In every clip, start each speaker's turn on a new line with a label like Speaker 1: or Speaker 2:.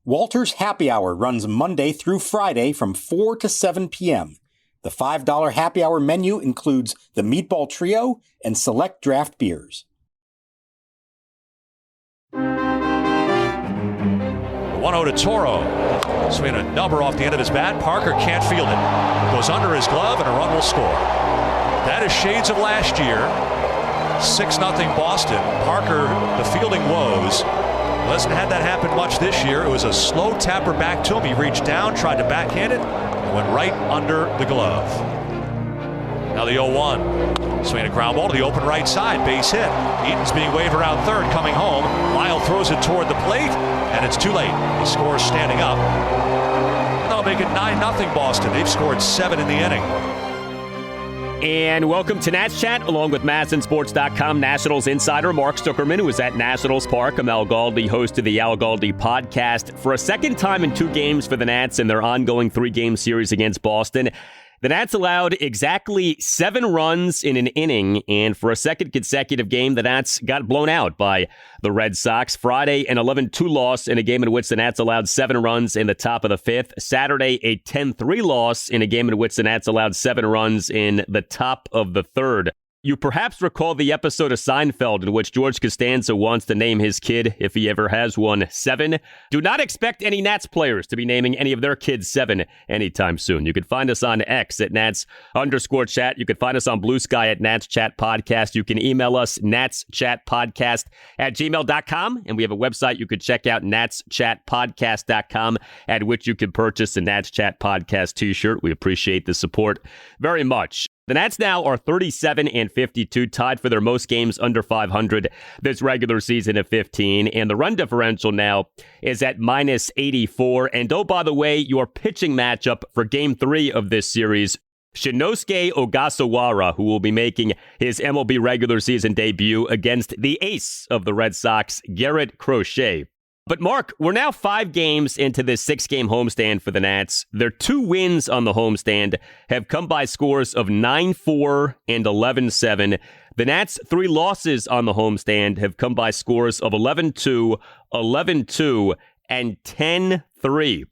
Speaker 1: Walter's Happy Hour runs Monday through Friday from 4 to 7 p.m. The $5 Happy Hour menu includes the Meatball Trio and select draft beers.
Speaker 2: The 1-0 to Toro. Swinging a number off the end of his bat. Parker can't field it. Goes under his glove and a run will score. That is shades of last year. 6-0 Boston. Parker, the fielding woes. Hasn't had that happen much this year. It was a slow tapper back to him. He reached down, tried to backhand it, and went right under the glove. Now the 0-1. Swinging a ground ball to the open right side. Base hit. Eaton's being waved around third, coming home. Lyle throws it toward the plate, and it's too late. He scores standing up. That'll make it 9-0 Boston. They've scored 7 in the inning.
Speaker 3: And welcome to Nats Chat, along with MASNsports.com Nationals insider Mark Zuckerman, who is at Nationals Park. I'm Al Galdi, host of the Al Galdi podcast. For a second time in 2 games for the Nats in their ongoing 3-game series against Boston, the Nats allowed exactly 7 runs in an inning, and for a second consecutive game, the Nats got blown out by the Red Sox. Friday, an 11-2 loss in a game in which the Nats allowed 7 runs in the top of the 5th. Saturday, a 10-3 loss in a game in which the Nats allowed 7 runs in the top of the 3rd. You perhaps recall the episode of Seinfeld in which George Costanza wants to name his kid, if he ever has one, 7. Do not expect any Nats players to be naming any of their kids 7 anytime soon. You can find us on X at Nats_chat. You can find us on Blue Sky at Nats Chat Podcast. You can email us natschatpodcast@gmail.com. And we have a website you could check out, natschatpodcast.com, at which you can purchase a Nats Chat Podcast t-shirt. We appreciate the support very much. The Nats now are 37-52, tied for their most games under 500 this regular season of 15. And the run differential now is at -84. And oh, by the way, your pitching matchup for Game 3 of this series, Shinnosuke Ogasawara, who will be making his MLB regular season debut against the ace of the Red Sox, Garrett Crochet. But Mark, we're now 5 games into this 6-game homestand for the Nats. Their 2 wins on the homestand have come by scores of 9-4 and 11-7. The Nats' 3 losses on the homestand have come by scores of 11-2, 11-2, and 10-3.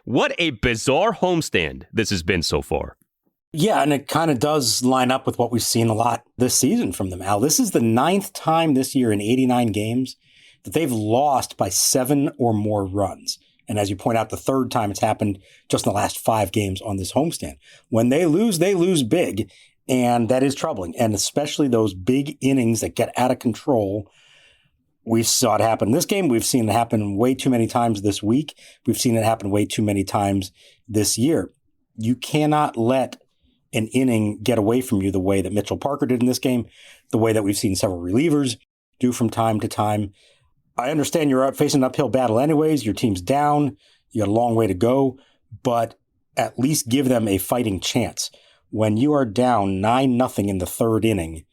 Speaker 3: What a bizarre homestand this has been so far.
Speaker 1: Yeah, and it kind of does line up with what we've seen a lot this season from them, Al. This is the 9th time this year in 89 games that they've lost by 7 or more runs. And as you point out, the 3rd time it's happened just in the last 5 games on this homestand. When they lose big, and that is troubling. And especially those big innings that get out of control. We saw it happen in this game. We've seen it happen way too many times this week. We've seen it happen way too many times this year. You cannot let an inning get away from you the way that Mitchell Parker did in this game, the way that we've seen several relievers do from time to time. I understand you're out facing an uphill battle anyways. Your team's down. You got a long way to go, but at least give them a fighting chance. When you are down 9-0 in the 3rd inning,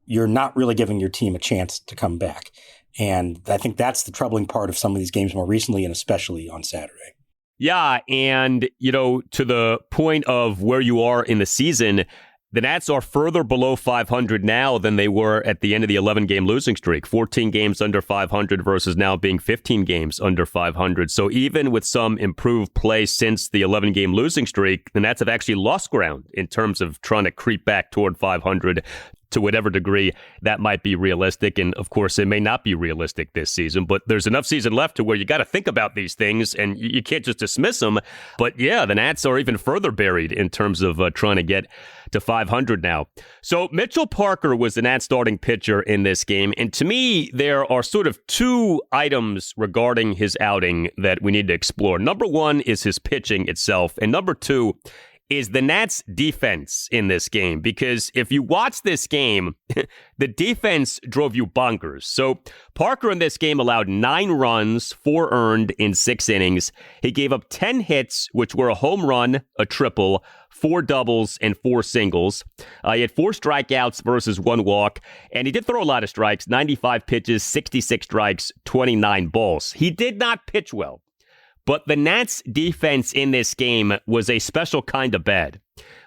Speaker 1: you're not really giving your team a chance to come back. And I think that's the troubling part of some of these games more recently, and especially on Saturday.
Speaker 3: Yeah, and, to the point of where you are in the season, the Nats are further below 500 now than they were at the end of the 11-game losing streak. 14 games under 500 versus now being 15 games under 500. So even with some improved play since the 11-game losing streak, the Nats have actually lost ground in terms of trying to creep back toward 500 to whatever degree that might be realistic. And of course, it may not be realistic this season, but there's enough season left to where you got to think about these things and you can't just dismiss them. But yeah, the Nats are even further buried in terms of trying to get to 500 now. So Mitchell Parker was the Nats starting pitcher in this game. And to me, there are sort of 2 items regarding his outing that we need to explore. Number 1 is his pitching itself. And number 2 is the Nats' defense in this game. Because if you watch this game, the defense drove you bonkers. So Parker in this game allowed 9 runs, 4 earned in 6 innings. He gave up 10 hits, which were a home run, a triple, 4 doubles, and 4 singles. He had 4 strikeouts versus 1 walk, and he did throw a lot of strikes, 95 pitches, 66 strikes, 29 balls. He did not pitch well. But the Nats' defense in this game was a special kind of bad.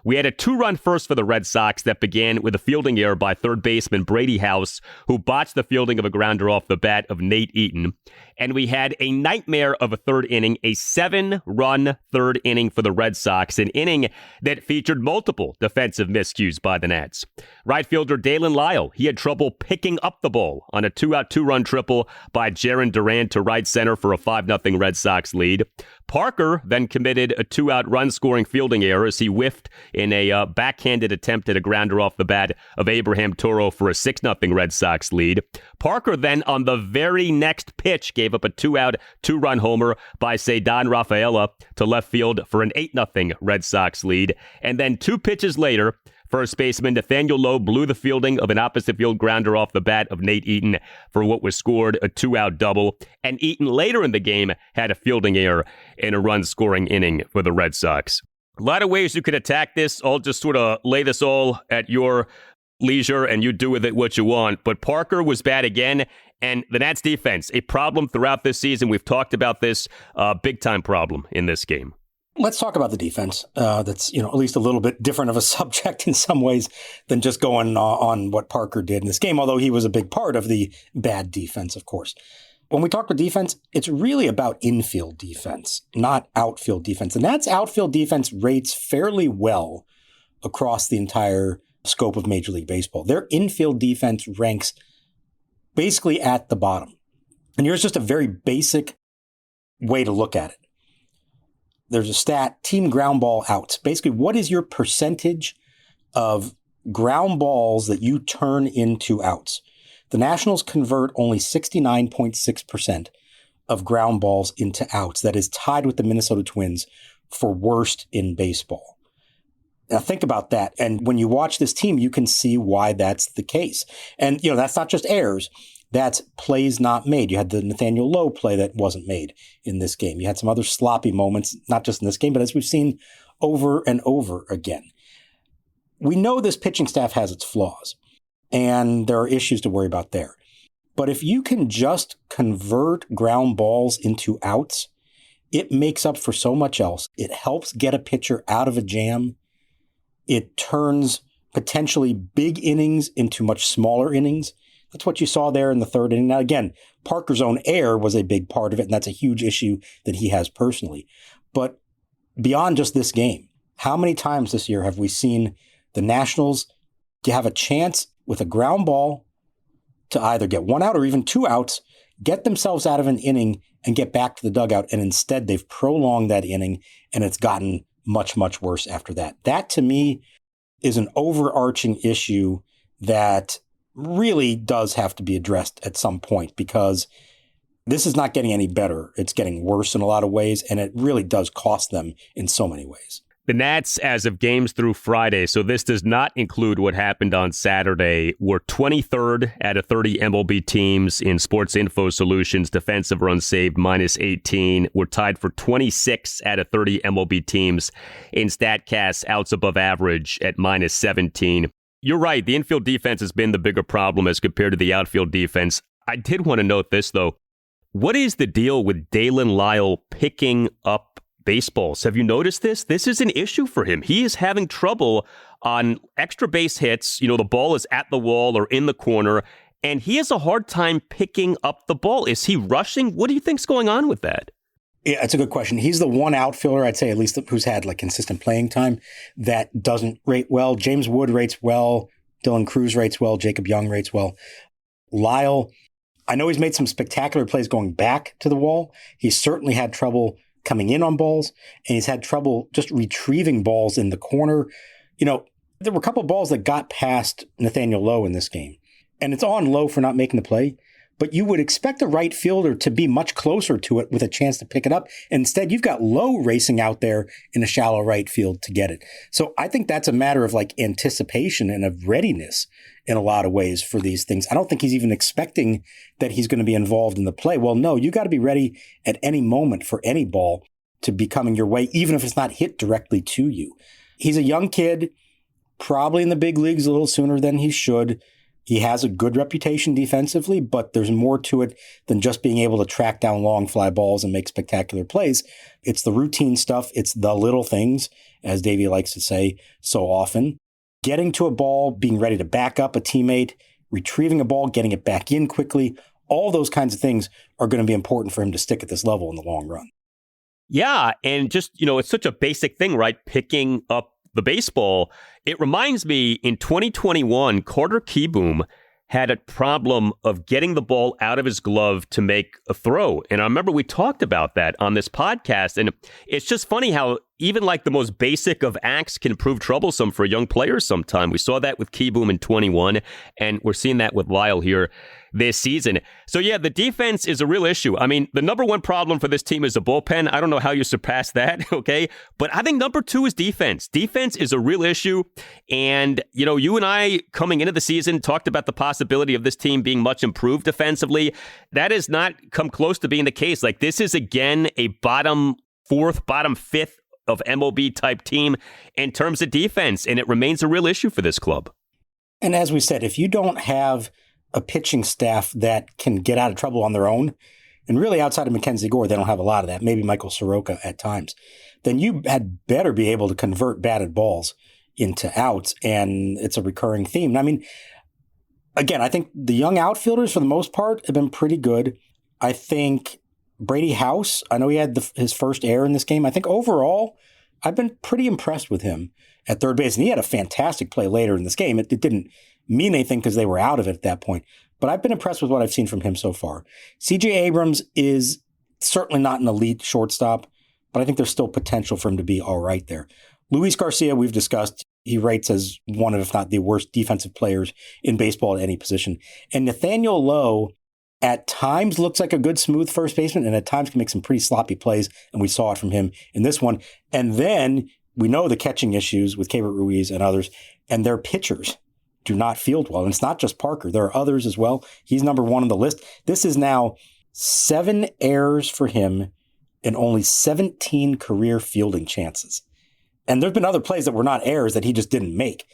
Speaker 3: We had a 2-run first for the Red Sox that began with a fielding error by third baseman Brady House, who botched the fielding of a grounder off the bat of Nate Eaton. And we had a nightmare of a third inning, a 7-run third inning for the Red Sox, an inning that featured multiple defensive miscues by the Nats. Right fielder Dalen Lyle, he had trouble picking up the ball on a 2-out 2-run triple by Jaron Duran to right center for a 5-0 Red Sox lead. Parker then committed a 2-out run-scoring fielding error as he whiffed in a backhanded attempt at a grounder off the bat of Abraham Toro for a 6-0 Red Sox lead. Parker then, on the very next pitch, gave up a 2-out 2-run homer by Ceddanne Rafaela to left field for an 8-0 Red Sox lead. And then 2 pitches later, first baseman Nathaniel Lowe blew the fielding of an opposite field grounder off the bat of Nate Eaton for what was scored a 2-out double. And Eaton later in the game had a fielding error in a run-scoring inning for the Red Sox. A lot of ways you could attack this. I'll just sort of lay this all at your leisure and you do with it what you want. But Parker was bad again. And the Nats defense, a problem throughout this season. We've talked about this big-time problem in this game.
Speaker 1: Let's talk about the defense. That's, at least a little bit different of a subject in some ways than just going on what Parker did in this game, although he was a big part of the bad defense, of course. When we talk about defense, it's really about infield defense, not outfield defense. And that's outfield defense rates fairly well across the entire scope of Major League Baseball. Their infield defense ranks basically at the bottom. And here's just a very basic way to look at it. There's a stat, team ground ball outs. Basically, what is your percentage of ground balls that you turn into outs? The Nationals convert only 69.6% of ground balls into outs. That is tied with the Minnesota Twins for worst in baseball. Now think about that. And when you watch this team, you can see why that's the case. And, that's not just errors. That's plays not made. You had the Nathaniel Lowe play that wasn't made in this game. You had some other sloppy moments, not just in this game, but as we've seen over and over again. We know this pitching staff has its flaws, and there are issues to worry about there. But if you can just convert ground balls into outs, it makes up for so much else. It helps get a pitcher out of a jam. It turns potentially big innings into much smaller innings. That's what you saw there in the third inning. Now, again, Parker's own error was a big part of it, and that's a huge issue that he has personally. But beyond just this game, how many times this year have we seen the Nationals have a chance with a ground ball to either get 1 out or even 2 outs, get themselves out of an inning and get back to the dugout, and instead they've prolonged that inning, and it's gotten much, much worse after that. That, to me, is an overarching issue that really does have to be addressed at some point, because this is not getting any better. It's getting worse in a lot of ways, and it really does cost them in so many ways.
Speaker 3: The Nats, as of games through Friday, so this does not include what happened on Saturday, were 23rd out of 30 MLB teams in Sports Info Solutions defensive runs saved, -18. We're tied for 26 out of 30 MLB teams in StatCast outs above average at -17. You're right. The infield defense has been the bigger problem as compared to the outfield defense. I did want to note this, though. What is the deal with Dalen Lyle picking up baseballs? Have you noticed this? This is an issue for him. He is having trouble on extra base hits. The ball is at the wall or in the corner, and he has a hard time picking up the ball. Is he rushing? What do you think's going on with that?
Speaker 1: Yeah, it's a good question. He's the one outfielder, I'd say, at least who's had consistent playing time that doesn't rate well. James Wood rates well. Dylan Cruz rates well. Jacob Young rates well. Lyle, I know he's made some spectacular plays going back to the wall. He's certainly had trouble coming in on balls, and he's had trouble just retrieving balls in the corner. There were a couple of balls that got past Nathaniel Lowe in this game, and it's on Lowe for not making the play. But you would expect a right fielder to be much closer to it with a chance to pick it up. Instead, you've got Lowe racing out there in a shallow right field to get it. So I think that's a matter of anticipation and of readiness in a lot of ways for these things. I don't think he's even expecting that he's going to be involved in the play. Well, no, you got to be ready at any moment for any ball to be coming your way, even if it's not hit directly to you. He's a young kid, probably in the big leagues a little sooner than he should. He has a good reputation defensively, but there's more to it than just being able to track down long fly balls and make spectacular plays. It's the routine stuff. It's the little things, as Davey likes to say so often. Getting to a ball, being ready to back up a teammate, retrieving a ball, getting it back in quickly. All those kinds of things are going to be important for him to stick at this level in the long run.
Speaker 3: Yeah, and just, it's such a basic thing, right? Picking up the baseball. It reminds me, in 2021, Carter Kieboom had a problem of getting the ball out of his glove to make a throw. And I remember we talked about that on this podcast. And it's just funny how even like the most basic of acts can prove troublesome for young players sometime. We saw that with Kieboom in 21, and we're seeing that with Lyle here this season. So yeah, the defense is a real issue. I mean, the number one problem for this team is the bullpen. I don't know how you surpass that, okay? But I think number two is defense. Defense is a real issue. And, you and I coming into the season talked about the possibility of this team being much improved defensively. That has not come close to being the case. Like, this is, again, a bottom fourth, bottom fifth of MLB type team in terms of defense. And it remains a real issue for this club.
Speaker 1: And as we said, if you don't have a pitching staff that can get out of trouble on their own, and really outside of Mackenzie Gore, they don't have a lot of that, maybe Michael Soroka at times, then you had better be able to convert batted balls into outs, and it's a recurring theme. I mean, again, I think the young outfielders, for the most part, have been pretty good. I think Brady House, I know he had his first error in this game. I think overall, I've been pretty impressed with him at third base, and he had a fantastic play later in this game. It didn't mean anything because they were out of it at that point. But I've been impressed with what I've seen from him so far. C.J. Abrams is certainly not an elite shortstop, but I think there's still potential for him to be all right there. Luis Garcia, we've discussed, he rates as one of, if not the worst defensive players in baseball at any position. And Nathaniel Lowe at times looks like a good, smooth first baseman, and at times can make some pretty sloppy plays, and we saw it from him in this one. And then we know the catching issues with Keibert Ruiz and others, and their pitchers do not field well. And it's not just Parker. There are others as well. He's number one on the list. This is now 7 errors for him and only 17 career fielding chances. And there's been other plays that were not errors that he just didn't make.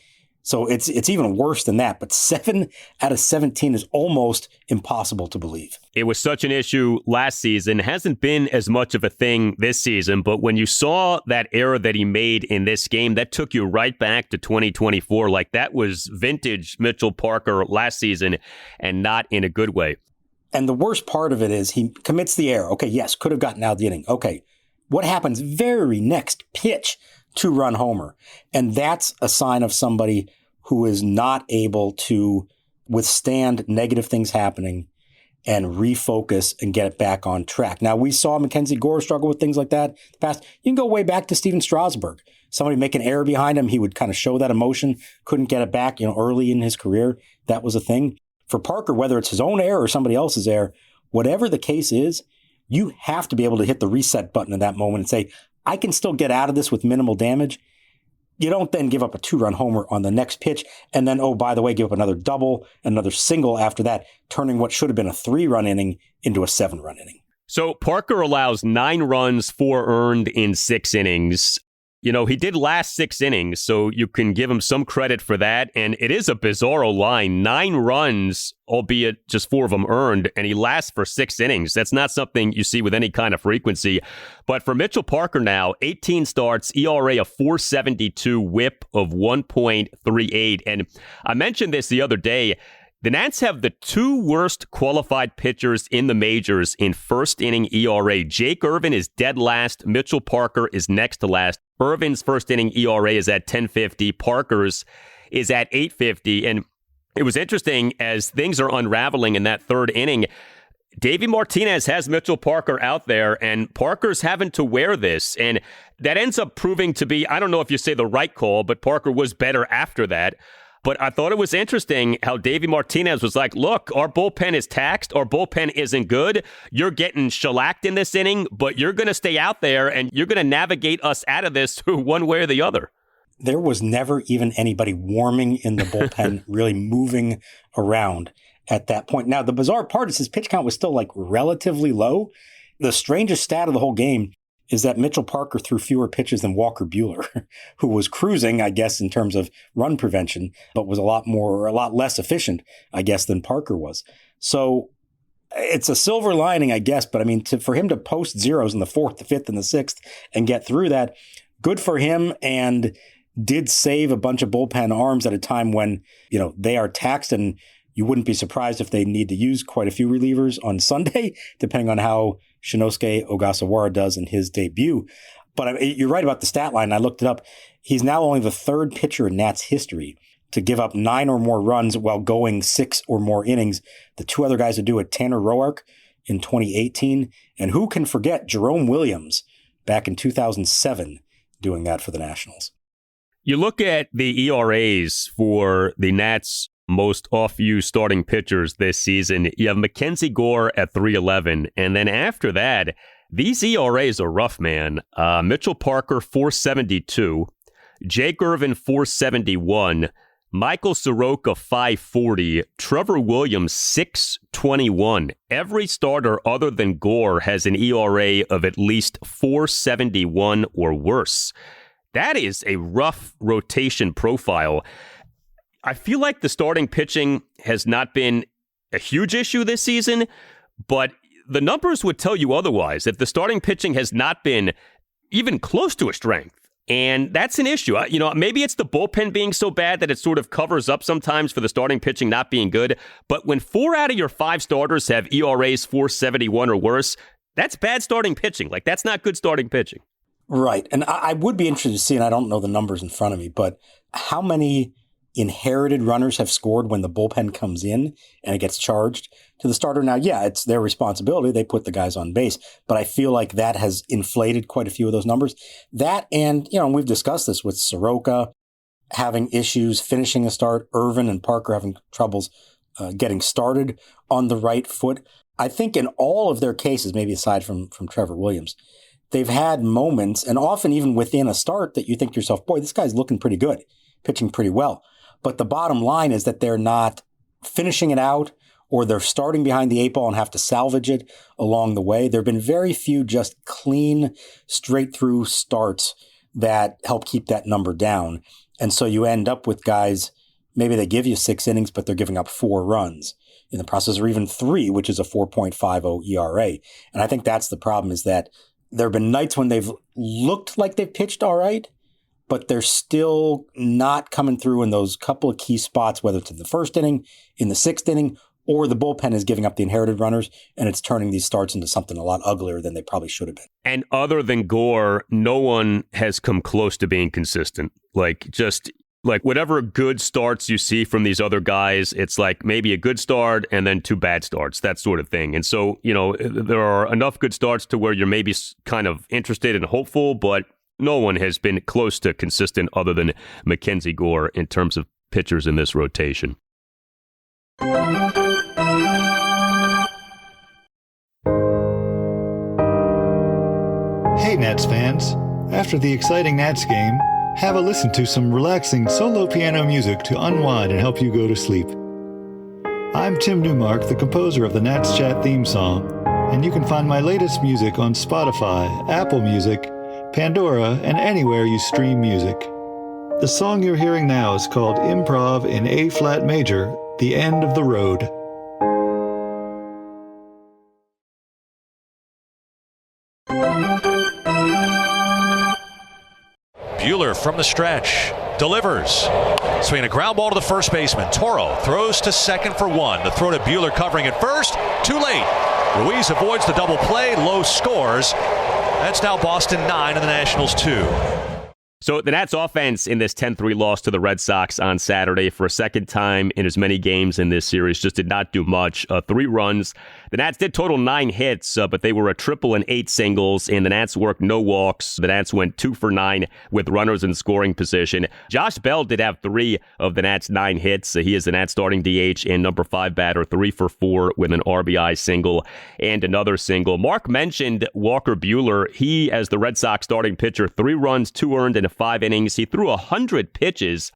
Speaker 1: So it's even worse than that. But 7 out of 17 is almost impossible to believe.
Speaker 3: It was such an issue last season. Hasn't been as much of a thing this season. But when you saw that error that he made in this game, that took you right back to 2024. Like, that was vintage Mitchell Parker last season, and not in a good way.
Speaker 1: And the worst part of it is he commits the error. Okay, yes, could have gotten out of the inning. Okay, what happens very next pitch? 2-run homer. And that's a sign of somebody who is not able to withstand negative things happening and refocus and get it back on track. Now, we saw Mackenzie Gore struggle with things like that in the past. You can go way back to Steven Strasburg. Somebody make an error behind him, he would kind of show that emotion, couldn't get it back, early in his career. That was a thing. For Parker, whether it's his own error or somebody else's error, whatever the case is, you have to be able to hit the reset button in that moment and say, I can still get out of this with minimal damage. You don't then give up a 2-run homer on the next pitch and then, oh, by the way, give up another double, another single after that, turning what should have been a 3-run inning into a 7-run inning.
Speaker 3: So Parker allows 9 runs, 4 earned in 6 innings. He did last 6 innings, so you can give him some credit for that. And it is a bizarro line. 9 runs, albeit just 4 of them earned, and he lasts for 6 innings. That's not something you see with any kind of frequency. But for Mitchell Parker now, 18 starts, ERA of 4.72, whip of 1.38. And I mentioned this the other day. The Nats have the 2 worst qualified pitchers in the majors in first inning ERA. Jake Irvin is dead last. Mitchell Parker is next to last. Irvin's first inning ERA is at 10.50. Parker's is at 8.50. And it was interesting as things are unraveling in that third inning. Davey Martinez has Mitchell Parker out there, and Parker's having to wear this. And that ends up proving to be, I don't know if you say the right call, but Parker was better after that. But I thought it was interesting how Davey Martinez was like, look, our bullpen is taxed. Our bullpen isn't good. You're getting shellacked in this inning, but you're going to stay out there and you're going to navigate us out of this one way or the other.
Speaker 1: There was never even anybody warming in the bullpen, really moving around at that point. Now, the bizarre part is his pitch count was still like relatively low. The strangest stat of the whole game, is that Mitchell Parker threw fewer pitches than Walker Buehler, who was cruising, I guess, in terms of run prevention, but was a lot less efficient, I guess, than Parker was. So it's a silver lining, I guess. But I mean, for him to post zeros in the 4th, the 5th, and the 6th and get through that, good for him, and did save a bunch of bullpen arms at a time when, they are taxed, and you wouldn't be surprised if they need to use quite a few relievers on Sunday, depending on how Shinnosuke Ogasawara does in his debut. But you're right about the stat line. I looked it up. He's now only the 3rd pitcher in Nats history to give up 9 or more runs while going 6 or more innings. The 2 other guys to do it, Tanner Roark in 2018. And who can forget Jerome Williams back in 2007 doing that for the Nationals.
Speaker 3: You look at the ERAs for the Nats' most off-use starting pitchers this season. You have Mackenzie Gore at 3.11, and then after that, these ERAs are rough, man. Mitchell Parker, 4.72, Jake Irvin, 4.71, Michael Soroka, 5.40, Trevor Williams, 6.21. Every starter other than Gore has an ERA of at least 4.71 or worse. That is a rough rotation profile. I feel like the starting pitching has not been a huge issue this season, but the numbers would tell you otherwise, that the starting pitching has not been even close to a strength. And that's an issue. Maybe it's the bullpen being so bad that it sort of covers up sometimes for the starting pitching not being good. But when 4 out of your 5 starters have ERAs 4.71 or worse, that's bad starting pitching. Like, that's not good starting pitching.
Speaker 1: Right. And I would be interested to see, and I don't know the numbers in front of me, but how many inherited runners have scored when the bullpen comes in and it gets charged to the starter. Now, yeah, it's their responsibility. They put the guys on base, but I feel like that has inflated quite a few of those numbers. That, and, we've discussed this with Soroka having issues finishing a start, Irvin and Parker having troubles getting started on the right foot. I think in all of their cases, maybe aside from Trevor Williams, they've had moments, and often even within a start, that you think to yourself, boy, this guy's looking pretty good, pitching pretty well. But the bottom line is that they're not finishing it out, or they're starting behind the 8 ball and have to salvage it along the way. There have been very few just clean, straight through starts that help keep that number down. And so you end up with guys, maybe they give you 6 innings, but they're giving up 4 runs in the process, or even 3, which is a 4.50 ERA. And I think that's the problem, is that there have been nights when they've looked like they've pitched all right, but they're still not coming through in those couple of key spots, whether it's in the 1st inning, in the 6th inning, or the bullpen is giving up the inherited runners, and it's turning these starts into something a lot uglier than they probably should have been.
Speaker 3: And other than Gore, no one has come close to being consistent. Like whatever good starts you see from these other guys, it's like maybe a good start and then 2 bad starts, that sort of thing. And so, there are enough good starts to where you're maybe kind of interested and hopeful, but no one has been close to consistent other than Mackenzie Gore in terms of pitchers in this rotation.
Speaker 4: Hey Nats fans, after the exciting Nats game, have a listen to some relaxing solo piano music to unwind and help you go to sleep. I'm Tim Newmark, the composer of the Nats Chat theme song, and you can find my latest music on Spotify, Apple Music, Pandora, and anywhere you stream music. The song you're hearing now is called Improv in A-flat major, The End of the Road.
Speaker 2: Buehler from the stretch delivers. Swinging a ground ball to the first baseman. Toro throws to second for 1. The throw to Buehler covering at first. Too late. Ruiz avoids the double play. Lowe scores. That's now Boston 9 and the Nationals 2.
Speaker 3: So the Nats offense in this 10-3 loss to the Red Sox on Saturday for a second time in as many games in this series just did not do much. 3 runs. The Nats did total 9 hits, but they were a triple and 8 singles, and the Nats worked no walks. The Nats went 2 for 9 with runners in scoring position. Josh Bell did have 3 of the Nats' 9 hits. He is the Nats starting DH and number 5 batter, 3 for 4 with an RBI single and another single. Mark mentioned Walker Buehler. He, as the Red Sox starting pitcher, 3 runs, 2 earned in 5 innings. He threw 100 pitches.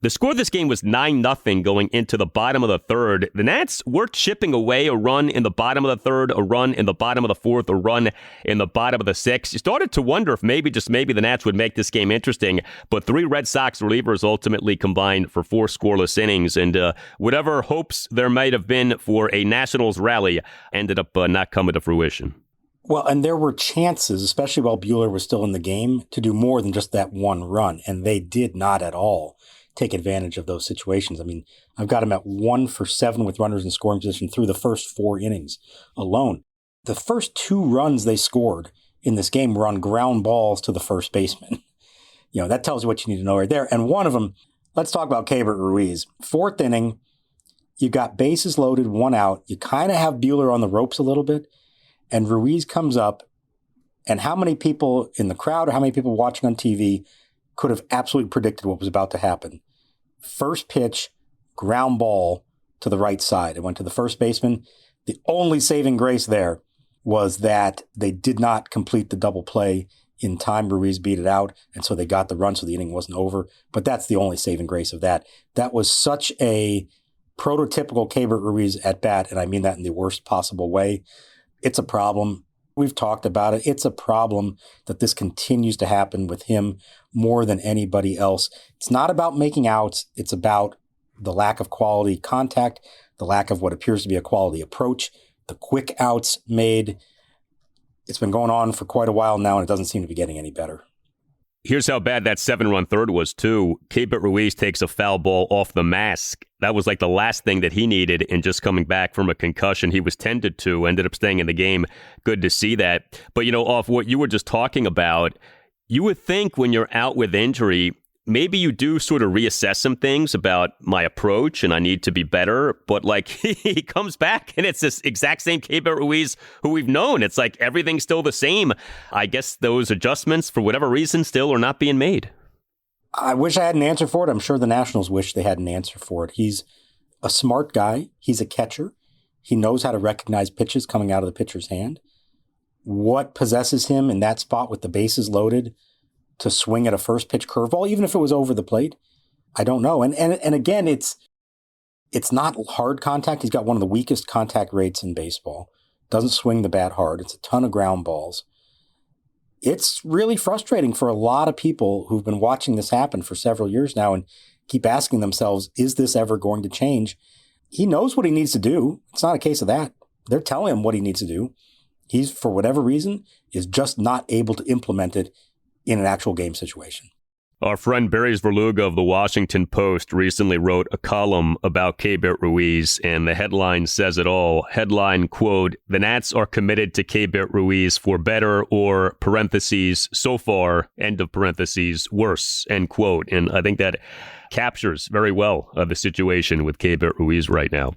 Speaker 3: The score of this game was 9-0 going into the bottom of the third. The Nats were chipping away, a run in the bottom of the third, a run in the bottom of the fourth, a run in the bottom of the sixth. You started to wonder if maybe, just maybe, the Nats would make this game interesting, but 3 Red Sox relievers ultimately combined for 4 scoreless innings, and whatever hopes there might have been for a Nationals rally ended up not coming to fruition.
Speaker 1: Well, and there were chances, especially while Buehler was still in the game, to do more than just that one run, and they did not at all take advantage of those situations. I mean, I've got him at 1 for 7 with runners in scoring position through the first 4 innings alone. The first 2 runs they scored in this game were on ground balls to the first baseman. That tells you what you need to know right there. And one of them, let's talk about Keibert Ruiz. 4th inning, you got bases loaded, 1 out. You kind of have Buehler on the ropes a little bit, and Ruiz comes up, and how many people in the crowd or how many people watching on TV could have absolutely predicted what was about to happen? First pitch, ground ball to the right side. It went to the first baseman. The only saving grace there was that they did not complete the double play in time. Ruiz beat it out, and so they got the run, so the inning wasn't over. But that's the only saving grace of that. That was such a prototypical Keibert Ruiz at bat, and I mean that in the worst possible way. It's a problem. We've talked about it. It's a problem that this continues to happen with him more than anybody else. It's not about making outs. It's about the lack of quality contact, the lack of what appears to be a quality approach, the quick outs made. It's been going on for quite a while now, and it doesn't seem to be getting any better.
Speaker 3: Here's how bad that 7-run third was, too. Keibert Ruiz takes a foul ball off the mask. That was like the last thing that he needed in just coming back from a concussion. He was tended to, ended up staying in the game. Good to see that. But, off what you were just talking about, you would think when you're out with injury, maybe you do sort of reassess some things about my approach and I need to be better. But like he comes back and it's this exact same Keibert Ruiz who we've known. It's like everything's still the same. I guess those adjustments, for whatever reason, still are not being made.
Speaker 1: I wish I had an answer for it. I'm sure the Nationals wish they had an answer for it. He's a smart guy. He's a catcher. He knows how to recognize pitches coming out of the pitcher's hand. What possesses him in that spot with the bases loaded to swing at a first pitch curveball, even if it was over the plate? I don't know. And again, it's not hard contact. He's got one of the weakest contact rates in baseball. Doesn't swing the bat hard. It's a ton of ground balls. It's really frustrating for a lot of people who've been watching this happen for several years now and keep asking themselves, is this ever going to change? He knows what he needs to do. It's not a case of that. They're telling him what he needs to do. He's, for whatever reason, is just not able to implement it in an actual game situation.
Speaker 3: Our friend Barry Verluga of the Washington Post recently wrote a column about Keibert Ruiz, and the headline says it all. Headline, quote, "The Nats are committed to Keibert Ruiz for better or, parentheses, so far, end of parentheses, worse," end quote. And I think that captures very well the situation with Keibert Ruiz right now.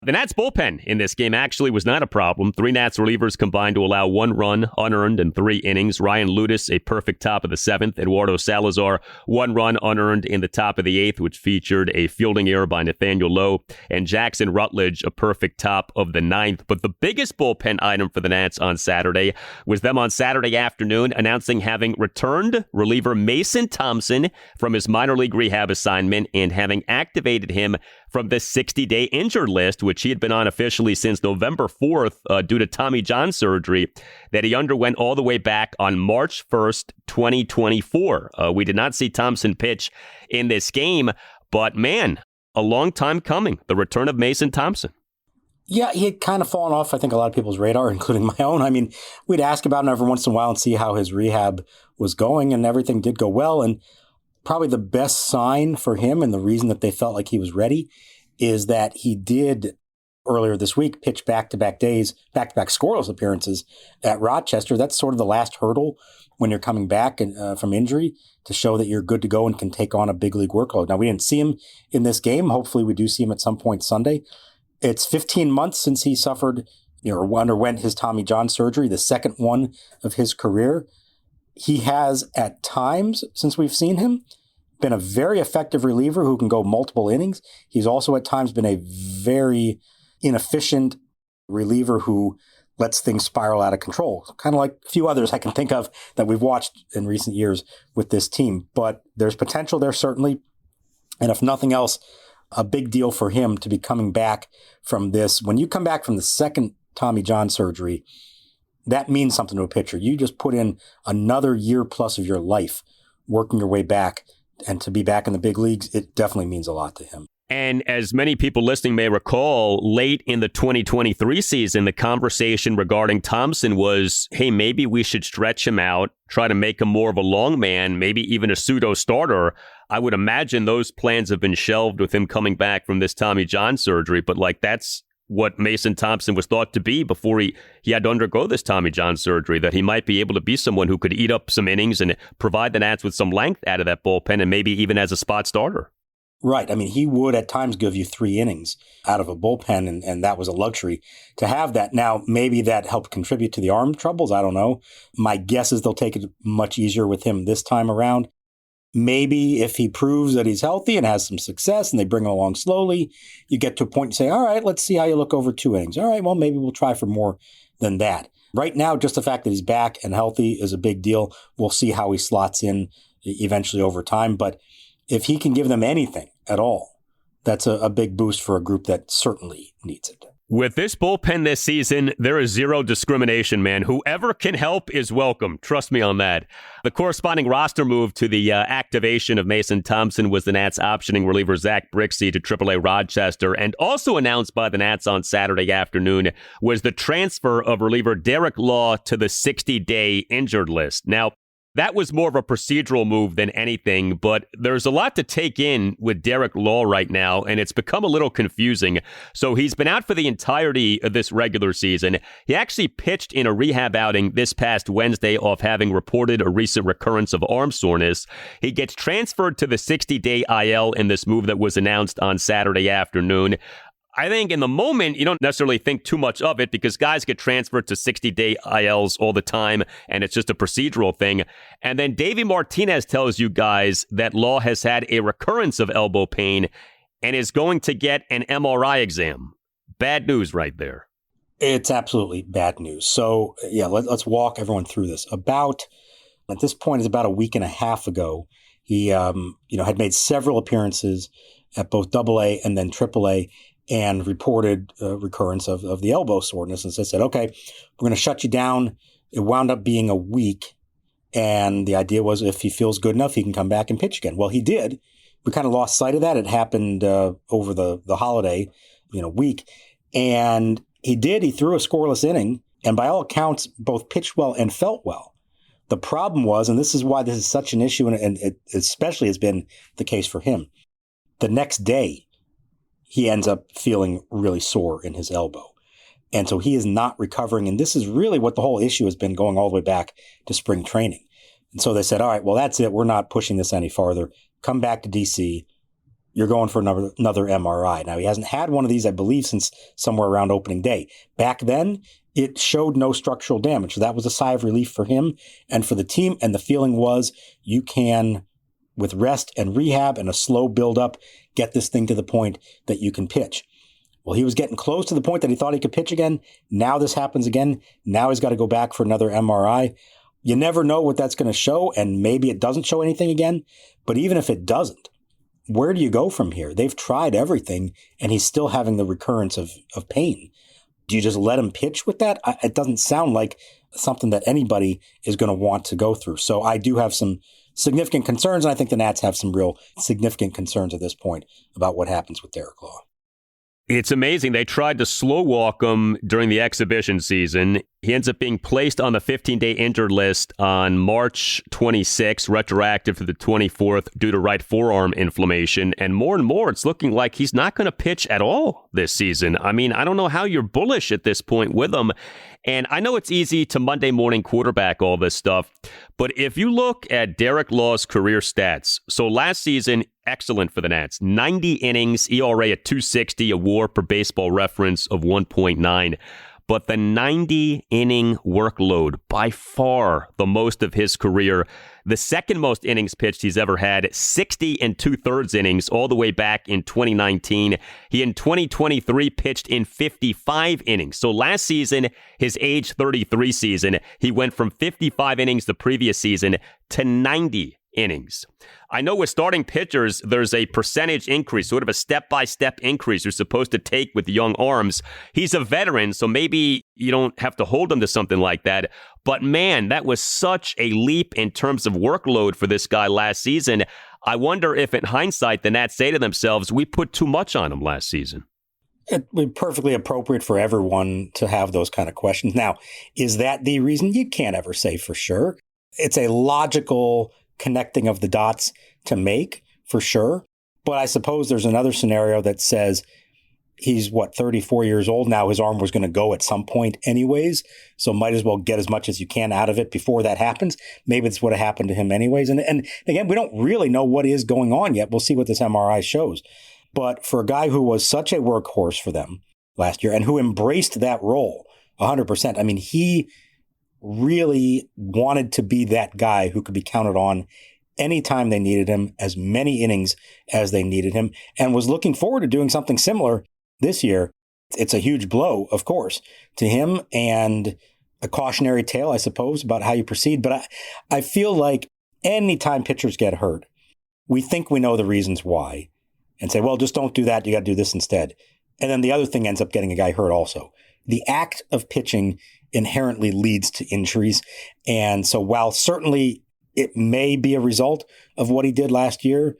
Speaker 3: The Nats bullpen in this game actually was not a problem. 3 Nats relievers combined to allow 1 run unearned in 3 innings. Ryan Ludus, a perfect top of the 7th. Eduardo Salazar, 1 run unearned in the top of the 8th, which featured a fielding error by Nathaniel Lowe. And Jackson Rutledge, a perfect top of the 9th. But the biggest bullpen item for the Nats on Saturday was them on Saturday afternoon announcing having returned reliever Mason Thompson from his minor league rehab assignment and having activated him from the 60-day injured list, which he had been on officially since November 4th due to Tommy John surgery that he underwent all the way back on March 1st, 2024. We did not see Thompson pitch in this game, but man, a long time coming, the return of Mason Thompson.
Speaker 1: Yeah, he had kind of fallen off, I think, a lot of people's radar, including my own. I mean, we'd ask about him every once in a while and see how his rehab was going, and everything did go well. And probably the best sign for him and the reason that they felt like he was ready is that he did earlier this week pitch back-to-back days, back-to-back scoreless appearances at Rochester. That's sort of the last hurdle when you're coming back from injury to show that you're good to go and can take on a big league workload. Now, we didn't see him in this game. Hopefully we do see him at some point Sunday. It's 15 months since he suffered or underwent his Tommy John surgery, the second one of his career. He has, at times, since we've seen him, been a very effective reliever who can go multiple innings. He's also at times been a very inefficient reliever who lets things spiral out of control, kind of like a few others I can think of that we've watched in recent years with this team. But there's potential there, certainly. And if nothing else, a big deal for him to be coming back from this. When you come back from the second Tommy John surgery, that means something to a pitcher. You just put in another year plus of your life working your way back, and to be back in the big leagues, it definitely means a lot to him.
Speaker 3: And as many people listening may recall, late in the 2023 season, the conversation regarding Thompson was, hey, maybe we should stretch him out, try to make him more of a long man, maybe even a pseudo starter. I would imagine those plans have been shelved with him coming back from this Tommy John surgery. But that's what Mason Thompson was thought to be before he had to undergo this Tommy John surgery, that he might be able to be someone who could eat up some innings and provide the Nats with some length out of that bullpen, and maybe even as a spot starter.
Speaker 1: Right. I mean, he would at times give you 3 innings out of a bullpen, and that was a luxury to have that. Now, maybe that helped contribute to the arm troubles. I don't know. My guess is they'll take it much easier with him this time around. Maybe if he proves that he's healthy and has some success and they bring him along slowly, you get to a point and say, all right, let's see how you look over 2 innings. All right, well, maybe we'll try for more than that. Right now, just the fact that he's back and healthy is a big deal. We'll see how he slots in eventually over time. But if he can give them anything at all, that's a big boost for a group that certainly needs it.
Speaker 3: With this bullpen this season, there is zero discrimination, man. Whoever can help is welcome. Trust me on that. The corresponding roster move to the activation of Mason Thompson was the Nats optioning reliever Zach Brzykcy to AAA-Rochester, and also announced by the Nats on Saturday afternoon was the transfer of reliever Derek Law to the 60-day injured list. Now, that was more of a procedural move than anything, but there's a lot to take in with Derek Law right now, and it's become a little confusing. So he's been out for the entirety of this regular season. He actually pitched in a rehab outing this past Wednesday off having reported a recent recurrence of arm soreness. He gets transferred to the 60-day IL in this move that was announced on Saturday afternoon. I think in the moment, you don't necessarily think too much of it because guys get transferred to 60-day ILs all the time, and it's just a procedural thing. And then Davey Martinez tells you guys that Law has had a recurrence of elbow pain and is going to get an MRI exam. Bad news right there.
Speaker 1: It's absolutely bad news. So, yeah, let's walk everyone through this. At this point, it's about a week and a half ago, he had made several appearances at both AA and then AAA, and reported recurrence of the elbow soreness. And so they said, okay, we're going to shut you down. It wound up being a week. And the idea was if he feels good enough, he can come back and pitch again. Well, he did. We kind of lost sight of that. It happened over the holiday, week. And he did. He threw a scoreless inning. And by all accounts, both pitched well and felt well. The problem was, and this is why this is such an issue, and it especially has been the case for him, the next day, he ends up feeling really sore in his elbow. And so he is not recovering. And this is really what the whole issue has been going all the way back to spring training. And so they said, all right, well, that's it. We're not pushing this any farther. Come back to DC. You're going for another MRI. Now, he hasn't had one of these, I believe, since somewhere around opening day. Back then, it showed no structural damage. So that was a sigh of relief for him and for the team. And the feeling was you can, with rest and rehab and a slow build-up, get this thing to the point that you can pitch. Well, he was getting close to the point that he thought he could pitch again. Now this happens again. Now he's got to go back for another MRI. You never know what that's going to show, and maybe it doesn't show anything again. But even if it doesn't, where do you go from here? They've tried everything, and he's still having the recurrence of pain. Do you just let him pitch with that? It doesn't sound like something that anybody is going to want to go through. So I do have some significant concerns, and I think the Nats have some real significant concerns at this point about what happens with Derek Law.
Speaker 3: It's amazing. They tried to slow walk him during the exhibition season. He ends up being placed on the 15-day injured list on March 26, retroactive to the 24th due to right forearm inflammation. And more, it's looking like he's not going to pitch at all this season. I mean, I don't know how you're bullish at this point with him. And I know it's easy to Monday morning quarterback all this stuff, but if you look at Derek Law's career stats, so last season, excellent for the Nats. 90 innings, ERA at 260, a WAR per Baseball Reference of 1.9. But the 90-inning workload, by far the most of his career. The second most innings pitched he's ever had, 60 2/3 innings, all the way back in 2019. He in 2023 pitched in 55 innings. So last season, his age 33 season, he went from 55 innings the previous season to 90 innings. I know with starting pitchers, there's a percentage increase, sort of a step-by-step increase you're supposed to take with young arms. He's a veteran, so maybe you don't have to hold him to something like that. But man, that was such a leap in terms of workload for this guy last season. I wonder if in hindsight, the Nats say to themselves, we put too much on him last season.
Speaker 1: It would be perfectly appropriate for everyone to have those kind of questions. Now, is that the reason? You can't ever say for sure. It's a logical connecting of the dots to make, for sure. But I suppose there's another scenario that says he's, 34 years old now. His arm was going to go at some point anyways, so might as well get as much as you can out of it before that happens. Maybe it's what happened to him anyways. And again, we don't really know what is going on yet. We'll see what this MRI shows. But for a guy who was such a workhorse for them last year and who embraced that role 100%, I mean, he really wanted to be that guy who could be counted on anytime they needed him, as many innings as they needed him, and was looking forward to doing something similar this year. It's a huge blow, of course, to him and a cautionary tale, I suppose, about how you proceed. But I feel like anytime pitchers get hurt, we think we know the reasons why and say, well, just don't do that. You got to do this instead. And then the other thing ends up getting a guy hurt also. The act of pitching inherently leads to injuries. And so while certainly it may be a result of what he did last year,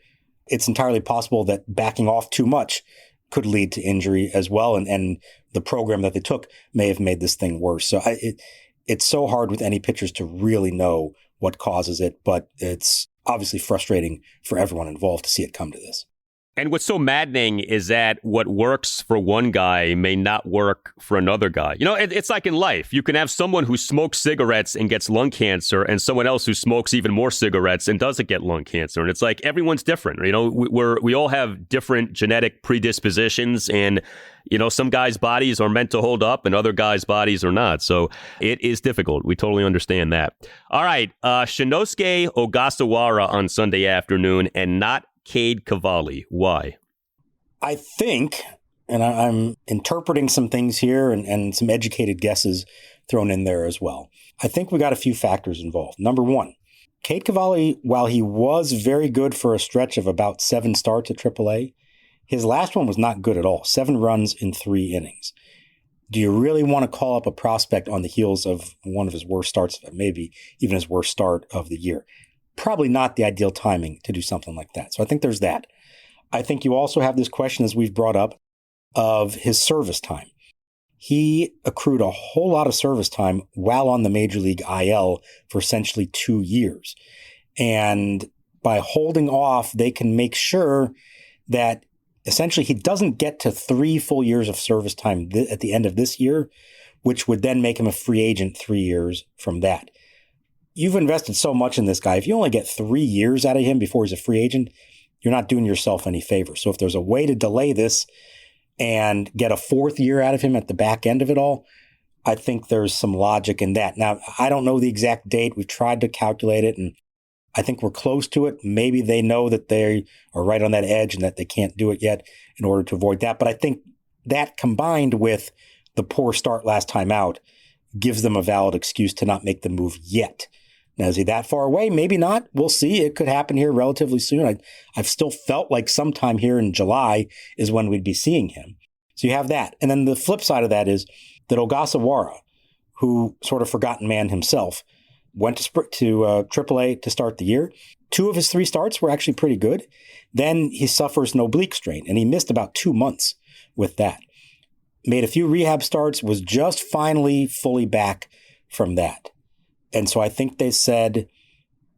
Speaker 1: it's entirely possible that backing off too much could lead to injury as well. And the program that they took may have made this thing worse. So it's so hard with any pitchers to really know what causes it, but it's obviously frustrating for everyone involved to see it come to this.
Speaker 3: And what's so maddening is that what works for one guy may not work for another guy. You know, it's like in life. You can have someone who smokes cigarettes and gets lung cancer and someone else who smokes even more cigarettes and doesn't get lung cancer. And it's like everyone's different. You know, we all have different genetic predispositions, and, you know, some guys' bodies are meant to hold up and other guys' bodies are not. So it is difficult. We totally understand that. All right. Shinnosuke Ogasawara on Sunday afternoon and not Cade Cavalli. Why?
Speaker 1: I think, and I'm interpreting some things here and some educated guesses thrown in there as well. I think we got a few factors involved. Number one, Cade Cavalli, while he was very good for a stretch of about 7 starts at AAA, his last one was not good at all. 7 runs in 3 innings. Do you really want to call up a prospect on the heels of one of his worst starts, maybe even his worst start of the year? Probably not the ideal timing to do something like that. So I think there's that. I think you also have this question, as we've brought up, of his service time. He accrued a whole lot of service time while on the Major League IL for essentially 2 years. And by holding off, they can make sure that essentially he doesn't get to 3 full years of service time at the end of this year, which would then make him a free agent 3 years from that. You've invested so much in this guy. If you only get 3 years out of him before he's a free agent, you're not doing yourself any favor. So if there's a way to delay this and get a 4th year out of him at the back end of it all, I think there's some logic in that. Now, I don't know the exact date. We've tried to calculate it, and I think we're close to it. Maybe they know that they are right on that edge and that they can't do it yet in order to avoid that. But I think that combined with the poor start last time out gives them a valid excuse to not make the move yet. Now, is he that far away? Maybe not. We'll see. It could happen here relatively soon. I've still felt like sometime here in July is when we'd be seeing him. So you have that. And then the flip side of that is that Ogasawara, who sort of forgotten man himself, went to AAA to start the year. 2 of his 3 starts were actually pretty good. Then he suffers an oblique strain, and he missed about 2 months with that. Made a few rehab starts, was just finally fully back from that. And so I think they said,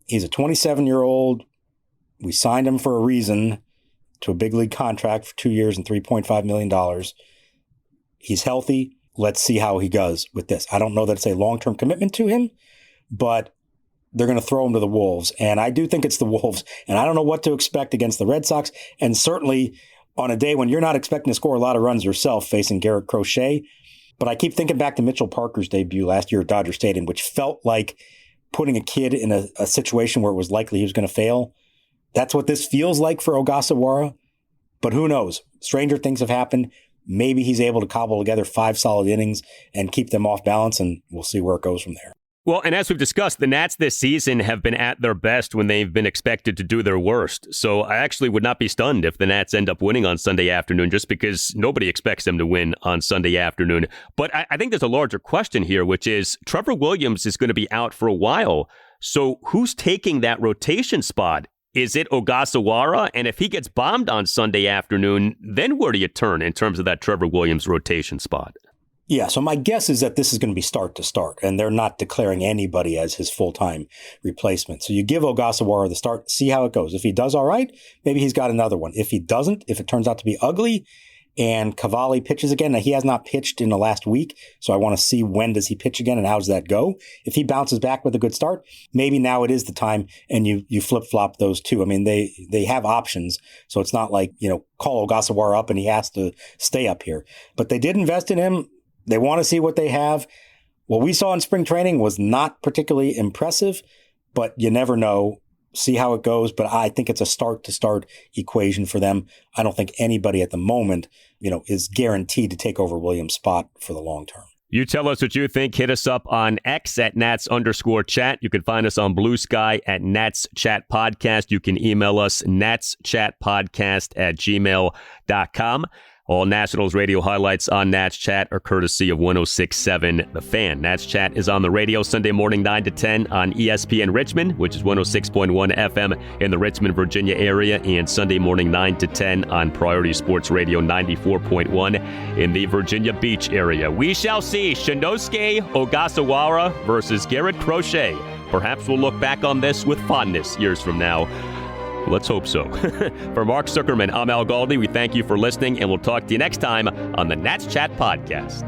Speaker 1: he's a 27-year-old. We signed him for a reason to a big league contract for 2 years and $3.5 million. He's healthy. Let's see how he goes with this. I don't know that it's a long-term commitment to him, but they're going to throw him to the Wolves. And I do think it's the Wolves. And I don't know what to expect against the Red Sox. And certainly on a day when you're not expecting to score a lot of runs yourself facing Garrett Crochet. But I keep thinking back to Mitchell Parker's debut last year at Dodger Stadium, which felt like putting a kid in a situation where it was likely he was going to fail. That's what this feels like for Ogasawara. But who knows? Stranger things have happened. Maybe he's able to cobble together 5 solid innings and keep them off balance, and we'll see where it goes from there.
Speaker 3: Well, and as we've discussed, the Nats this season have been at their best when they've been expected to do their worst. So I actually would not be stunned if the Nats end up winning on Sunday afternoon, just because nobody expects them to win on Sunday afternoon. But I think there's a larger question here, which is Trevor Williams is going to be out for a while. So who's taking that rotation spot? Is it Ogasawara? And if he gets bombed on Sunday afternoon, then where do you turn in terms of that Trevor Williams rotation spot?
Speaker 1: Yeah, so my guess is that this is going to be start to start, and they're not declaring anybody as his full-time replacement. So you give Ogasawara the start, see how it goes. If he does all right, maybe he's got another one. If he doesn't, if it turns out to be ugly, and Cavalli pitches again, now he has not pitched in the last week, so I want to see when does he pitch again and how does that go. If he bounces back with a good start, maybe now it is the time and you flip-flop those two. I mean, they have options, so it's not like, call Ogasawara up and he has to stay up here. But they did invest in him. They want to see what they have. What we saw in spring training was not particularly impressive, but you never know. See how it goes. But I think it's a start-to-start equation for them. I don't think anybody at the moment, is guaranteed to take over Williams' spot for the long term.
Speaker 3: You tell us what you think. Hit us up on X at Nats_chat. You can find us on Blue Sky at Nats Chat Podcast. You can email us natschatpodcast@gmail.com. All Nationals radio highlights on Nats Chat are courtesy of 106.7 The Fan. Nats Chat is on the radio Sunday morning 9 to 10 on ESPN Richmond, which is 106.1 FM in the Richmond, Virginia area, and Sunday morning 9 to 10 on Priority Sports Radio 94.1 in the Virginia Beach area. We shall see Shinnosuke Ogasawara versus Garrett Crochet. Perhaps we'll look back on this with fondness years from now. Let's hope so. For Mark Zuckerman, I'm Al Galdi. We thank you for listening, and we'll talk to you next time on the Nats Chat Podcast.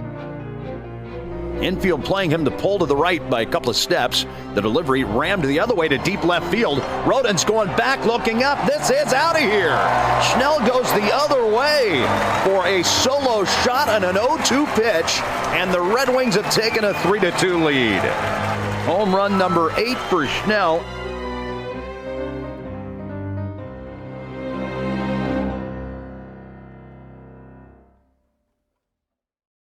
Speaker 5: Infield playing him to pull to the right by a couple of steps. The delivery rammed the other way to deep left field. Rodin's going back, looking up. This is out of here. Schnell goes the other way for a solo shot on an 0-2 pitch, and the Red Wings have taken a 3-2 lead. Home run number 8 for Schnell.